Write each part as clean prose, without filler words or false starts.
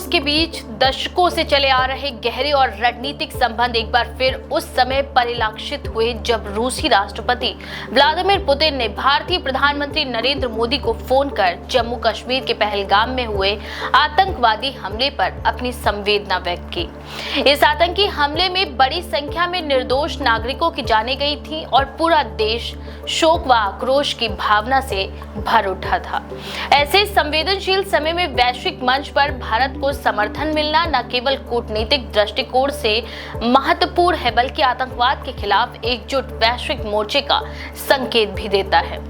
रूस के बीच दशकों से चले आ रहे गहरे और रणनीतिक संबंध एक बार फिर उस समय परिलक्षित हुए जब रूसी राष्ट्रपति व्लादिमीर पुतिन ने भारतीय प्रधानमंत्री नरेंद्र मोदी को फोन कर जम्मू कश्मीर के पहलगाम में हुए आतंकवादी हमले पर अपनी संवेदना व्यक्त की। इस आतंकी हमले में बड़ी संख्या में निर्दोष नागरिकों की जानें गई थी और पूरा देश शोक व आक्रोश की भावना से भर उठा था। ऐसे संवेदनशील समय में वैश्विक मंच पर भारत को समर्थन मिलना न केवल कूटनीतिक दृष्टिकोण से महत्वपूर्ण है बल्कि आतंकवाद के खिलाफ एकजुट वैश्विक मोर्चे का संकेत भी देता है।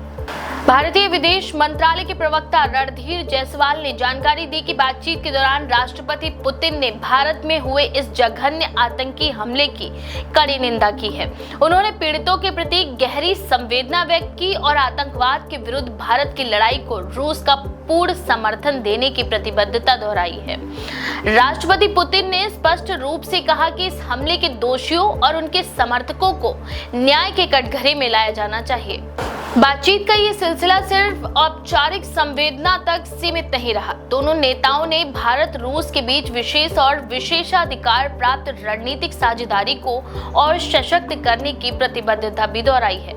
भारतीय विदेश मंत्रालय के प्रवक्ता रणधीर जायसवाल ने जानकारी दी कि बातचीत के दौरान राष्ट्रपति पुतिन ने भारत में हुए इस जघन्य आतंकी हमले की कड़ी निंदा की है। उन्होंने पीड़ितों के प्रति गहरी संवेदना व्यक्त की और आतंकवाद के विरुद्ध भारत की लड़ाई को रूस का पूर्ण समर्थन देने की प्रतिबद्धता दोहराई है। राष्ट्रपति पुतिन ने स्पष्ट रूप से कहा कि इस हमले के दोषियों और उनके समर्थकों को न्याय के कटघरे में लाया जाना चाहिए। बातचीत का ये सिलसिला सिर्फ औपचारिक संवेदना तक सीमित नहीं रहा। दोनों नेताओं ने भारत रूस के बीच विशेष और विशेषाधिकार प्राप्त रणनीतिक साझेदारी को और सशक्त करने की प्रतिबद्धता भी दोहराई है।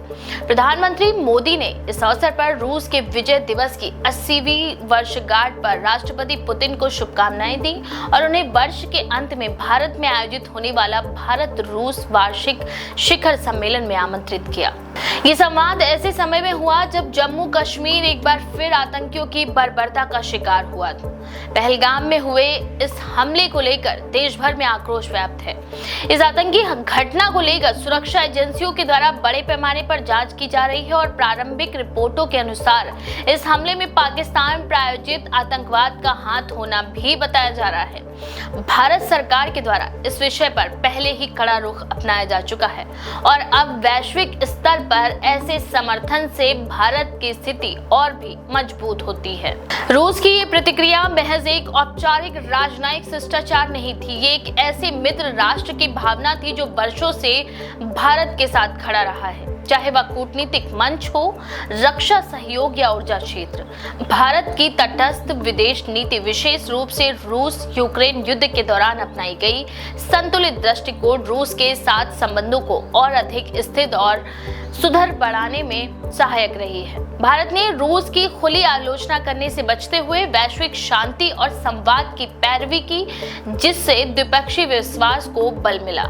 प्रधानमंत्री मोदी ने इस अवसर पर रूस के विजय दिवस की 80वीं वर्षगांठ पर राष्ट्रपति पुतिन को शुभकामनाएं दी और उन्हें वर्ष के अंत में भारत में आयोजित होने वाला भारत रूस वार्षिक शिखर सम्मेलन में आमंत्रित किया। ये संवाद ऐसे समय में हुआ जब जम्मू कश्मीर एक बार फिर आतंकियों की बर्बरता का शिकार हुआ था। पहलगाम में हुए इस हमले को लेकर देश भर में आक्रोश व्याप्त है। इस आतंकी घटना को लेकर सुरक्षा एजेंसियों के द्वारा बड़े पैमाने पर जांच की जा रही है और प्रारंभिक रिपोर्टों के अनुसार इस हमले में पाकिस्तान प्रायोजित आतंकवाद का हाथ होना भी बताया जा रहा है। भारत सरकार के द्वारा इस विषय पर पहले ही कड़ा रुख अपनाया जा चुका है और अब वैश्विक स्तर पर ऐसे समर्थन से भारत की स्थिति और भी मजबूत होती है। रूस की ये प्रतिक्रिया महज एक औपचारिक राजनयिक शिष्टाचार नहीं थी, ये एक ऐसे मित्र राष्ट्र की भावना थी जो वर्षों से भारत के साथ खड़ा रहा है, चाहे वह कूटनीतिक मंच हो, रक्षा सहयोग या ऊर्जा क्षेत्र। भारत की तटस्थ विदेश नीति विशेष रूप से रूस यूक्रेन युद्ध के दौरान अपनाई गई संतुलित दृष्टिकोण रूस के साथ संबंधों को और अधिक स्थिर और सुधर बढ़ाने में सहायक रही है। भारत ने रूस की खुली आलोचना करने से बचते हुए वैश्विक शांति और संवाद की पैरवी की, जिससे द्विपक्षीय विश्वास को बल मिला।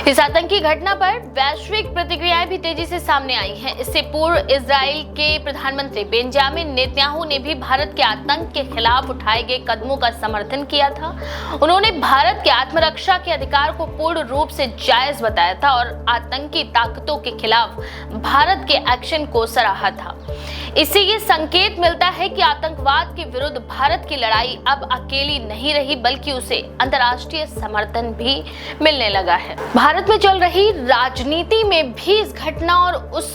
इस आतंकी घटना पर वैश्विक प्रतिक्रियाएं भी तेजी से सामने आई हैं। इससे पूर्व इजराइल के प्रधानमंत्री बेंजामिन नेतन्याहू ने भी भारत के आतंक के खिलाफ उठाए गए कदमों का समर्थन किया था। उन्होंने भारत के आत्मरक्षा के अधिकार को पूर्ण रूप से जायज बताया था और आतंकी ताकतों के खिलाफ भारत के एक्शन को सराहा था। इससे ये संकेत मिलता है कि आतंकवाद के विरुद्ध भारत की लड़ाई अब अकेली नहीं रही बल्कि उसे अंतर्राष्ट्रीय समर्थन भी मिलने लगा है। भारत में चल रही राजनीति में भी इस घटना और उस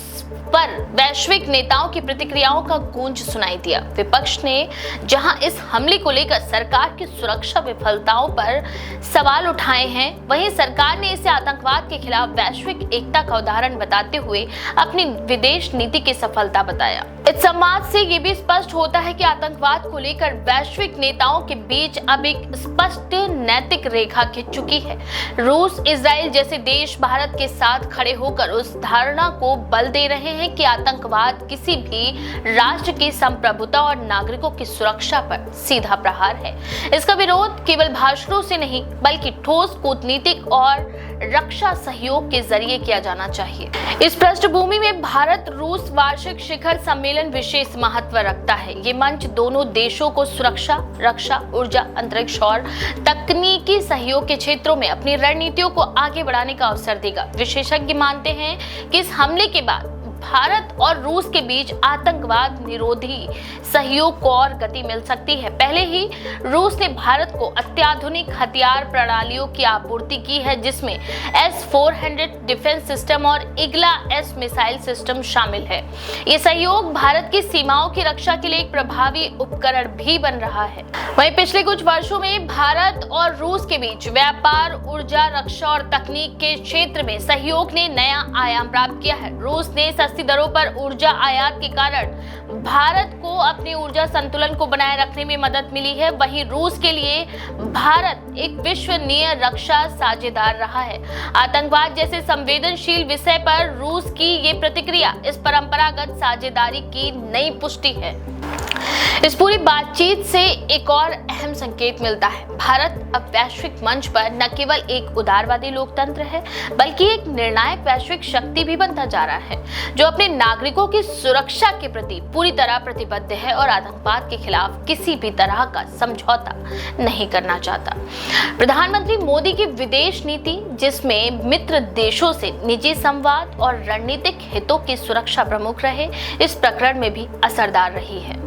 पर वैश्विक नेताओं की प्रतिक्रियाओं का गूंज सुनाई दिया। विपक्ष ने जहां इस हमले को लेकर सरकार की सुरक्षा विफलताओं पर सवाल उठाए हैं, वहीं सरकार ने इसे आतंकवाद के खिलाफ वैश्विक एकता का उदाहरण बताते हुए अपनी विदेश नीति की सफलता बताया। इस संवाद से ये भी स्पष्ट होता है कि आतंकवाद को लेकर वैश्विक नेताओं के बीच अब एक स्पष्ट नैतिक रेखा खिंच चुकी है। रूस, इजराइल जैसे देश भारत के साथ खड़े होकर उस धारणा को बल दे रहे हैं कि आतंकवाद किसी भी राष्ट्र की संप्रभुता और नागरिकों की सुरक्षा पर सीधा प्रहार है। इसका विरोध केवल भाषणों से नहीं बल्कि ठोस कूटनीतिक और रक्षा सहयोग के जरिए किया जाना चाहिए। इस पृष्ठभूमि में भारत रूस वार्षिक शिखर सम्मेलन विशेष महत्व रखता है। ये मंच दोनों देशों को सुरक्षा, रक्षा, ऊर्जा, अंतरिक्ष और तकनीकी सहयोग के क्षेत्रों में अपनी रणनीतियों को आगे बढ़ाने का अवसर देगा। विशेषज्ञ मानते हैं कि इस हमले के बाद भारत और रूस के बीच आतंकवाद निरोधी सहयोग को और गति मिल सकती है। पहले ही रूस ने भारत को अत्याधुनिक हथियार प्रणालियों की आपूर्ति की है, जिसमें S-400 डिफेंस सिस्टम और इग्ला S मिसाइल सिस्टम शामिल है। ये सहयोग भारत की सीमाओं की रक्षा के लिए एक प्रभावी उपकरण भी बन रहा है। वहीं पिछले कुछ वर्षों में भारत और रूस के बीच व्यापार, ऊर्जा, रक्षा और तकनीक के क्षेत्र में सहयोग ने नया आयाम प्राप्त किया है। रूस ने सस्ती दरों पर ऊर्जा आयात के कारण भारत को अपनी ऊर्जा संतुलन को बनाए रखने में मदद मिली है। वहीं रूस के लिए भारत एक विश्वसनीय रक्षा साझेदार रहा है। आतंकवाद जैसे संवेदनशील विषय पर रूस की ये प्रतिक्रिया इस परंपरागत साझेदारी की नई पुष्टि है। इस पूरी बातचीत से एक और अहम संकेत मिलता है। भारत अब वैश्विक मंच पर न केवल एक उदारवादी लोकतंत्र है, बल्कि एक निर्णायक वैश्विक शक्ति भी बनता जा रहा है, जो अपने नागरिकों की सुरक्षा के प्रति पूरी तरह प्रतिबद्ध है और आतंकवाद के खिलाफ किसी भी तरह का समझौता नहीं करना चाहता। प्रधानमंत्री मोदी की विदेश नीति, जिसमें मित्र देशों से निजी संवाद और रणनीतिक हितों की सुरक्षा प्रमुख रहे, इस प्रकरण में भी असरदार रही है।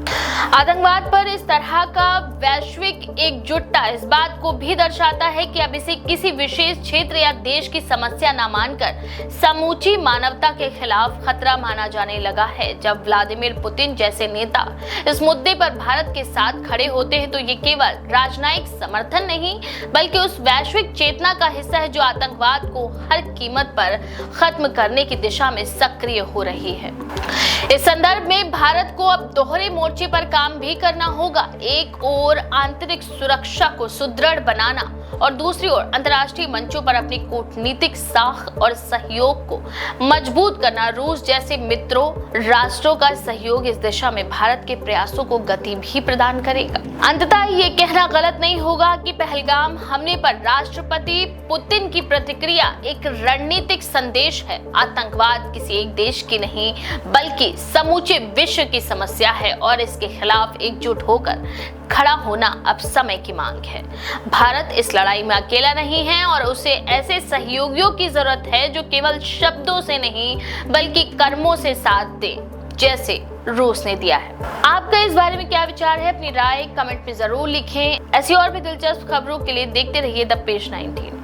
आतंकवाद पर इस तरह का वैश्विक एकजुटता इस बात को भी दर्शाता है कि अब इसे किसी विशेष क्षेत्र या देश की समस्या न मानकर समूची मानवता के खिलाफ खतरा माना जाने लगा है। जब व्लादिमीर पुतिन जैसे नेता इस मुद्दे पर भारत के साथ खड़े होते हैं तो ये केवल राजनयिक समर्थन नहीं, बल्कि उस वैश्विक चेतना का हिस्सा है जो आतंकवाद को हर कीमत पर खत्म करने की दिशा में सक्रिय हो रही है। इस संदर्भ में भारत को अब दोहरे मोर्चे पर काम भी करना होगा। एक ओर आंतरिक सुरक्षा को सुदृढ़ बनाना और दूसरी ओर अंतर्राष्ट्रीय मंचों पर अपनी कूटनीतिक साख और सहयोग को मजबूत करना। रूस जैसे मित्रों राष्ट्रों का सहयोग इस दिशा में भारत के प्रयासों को गति भी प्रदान करेगा। अंततः ये कहना गलत नहीं होगा कि पहलगाम हमले पर राष्ट्रपति पुतिन की प्रतिक्रिया एक रणनीतिक संदेश है। आतंकवाद किसी एक देश की नहीं, बल्कि समूचे विश्व की समस्या है और इसके खिलाफ एकजुट होकर खड़ा होना अब समय की मांग है। भारत इस लड़ाई में अकेला नहीं है और उसे ऐसे सहयोगियों की जरूरत है जो केवल शब्दों से नहीं, बल्कि कर्मों से साथ दे, जैसे रूस ने दिया है। आपका इस बारे में क्या विचार है? अपनी राय कमेंट में जरूर लिखें। ऐसी और भी दिलचस्प खबरों के लिए देखते रहिए द पेज 19।